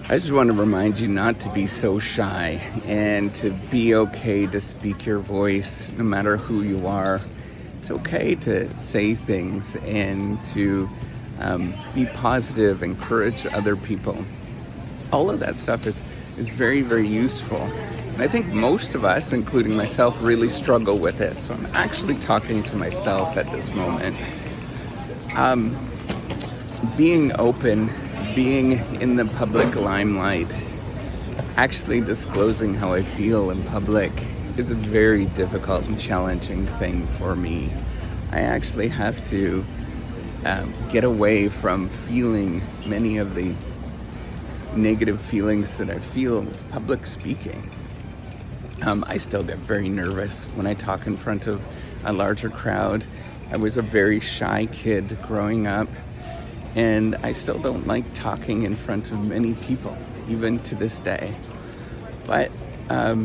I just want to remind you not to be so shy and to be okay to speak your voice no matter who you are. It's okay to say things and to be positive, encourage other people. All of that stuff is very, very useful. And I think most of us, including myself, really struggle with it. So I'm actually talking to myself at this moment. Being open, being in the public limelight, actually disclosing how I feel in public is a very difficult and challenging thing for me. I actually have to get away from feeling many of the negative feelings that I feel in public speaking. I still get very nervous when I talk in front of a larger crowd. I was a very shy kid growing up, and I still don't like talking in front of many people, even to this day. But I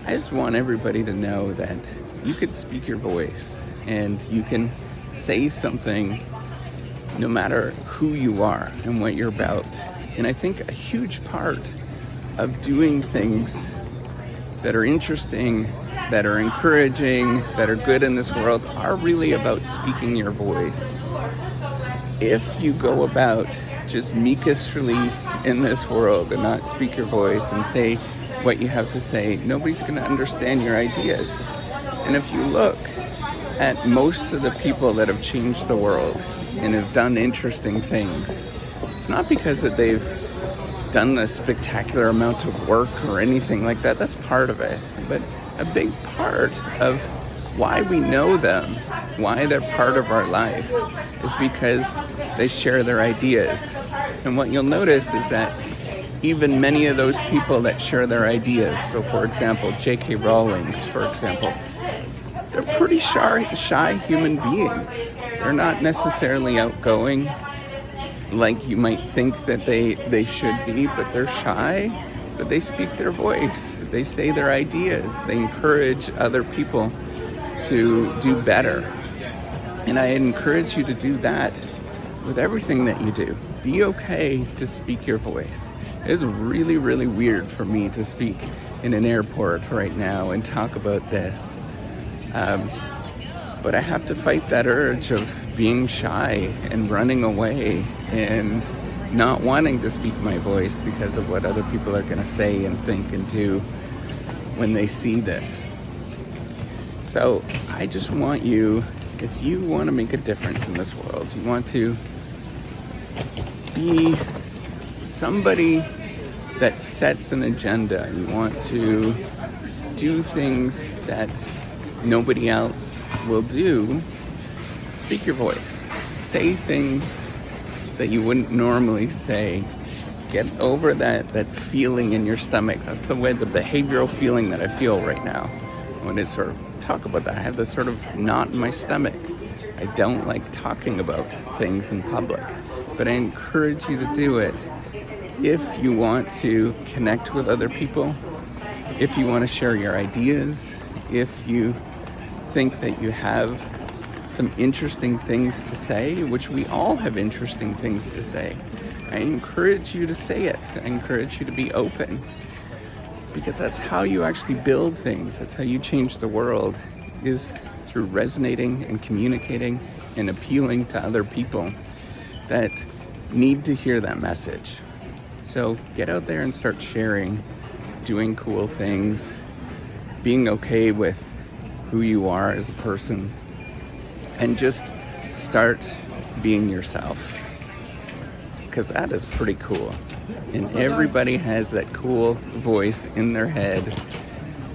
just want everybody to know that you could speak your voice and you can say something no matter who you are and what you're about. And I think a huge part of doing things that are interesting, that are encouraging, that are good in this world are really about speaking your voice. If you go about just meekishly in this world and not speak your voice and say what you have to say, nobody's going to understand your ideas. And if you look at most of the people that have changed the world and have done interesting things, it's not because that they've done a spectacular amount of work or anything like that. That's part of it. But a big part of why we know them, why they're part of our life, is because they share their ideas. And what you'll notice is that even many of those people that share their ideas, so for example, J.K. Rowling's, for example, they're pretty shy human beings. They're not necessarily outgoing like you might think that they should be, but they're shy, but they speak their voice. They say their ideas. They encourage other people to do better. And I encourage you to do that with everything that you do. Be okay to speak your voice. It is really, really weird for me to speak in an airport right now and talk about this. But I have to fight that urge of being shy and running away and not wanting to speak my voice because of what other people are going to say and think and do when they see this. So I just want you, if you want to make a difference in this world, you want to be somebody that sets an agenda, you want to do things that nobody else will do, speak your voice. Say things that you wouldn't normally say. Get over that feeling in your stomach. That's the behavioral feeling that I feel right now when I sort of talk about that. I have this sort of knot in my stomach. I don't like talking about things in public, but I encourage you to do it if you want to connect with other people, if you want to share your ideas, if you think that you have some interesting things to say, which we all have interesting things to say. I encourage you to say it. I encourage you to be open, because that's how you actually build things. That's how you change the world, is through resonating and communicating and appealing to other people that need to hear that message. So get out there and start sharing, doing cool things, being okay with who you are as a person, and just start being yourself, because that is pretty cool. And everybody has that cool voice in their head,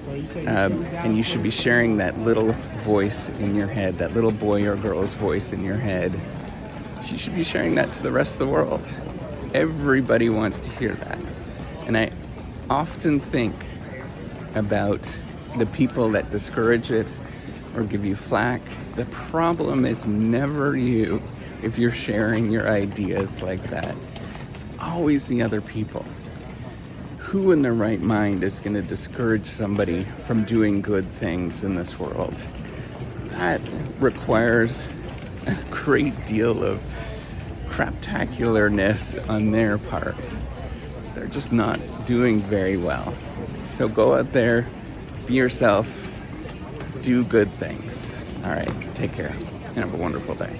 and you should be sharing that little voice in your head, that little boy or girl's voice in your head. You should be sharing that to the rest of the world. Everybody wants to hear that. And I often think about the people that discourage it or give you flack. The problem is never you if you're sharing your ideas like that. It's always the other people. Who in their right mind is going to discourage somebody from doing good things in this world? That requires a great deal of craptacularness on their part. they're just not doing very well. So go out there, be yourself, do good things. All right, take care, and have a wonderful day.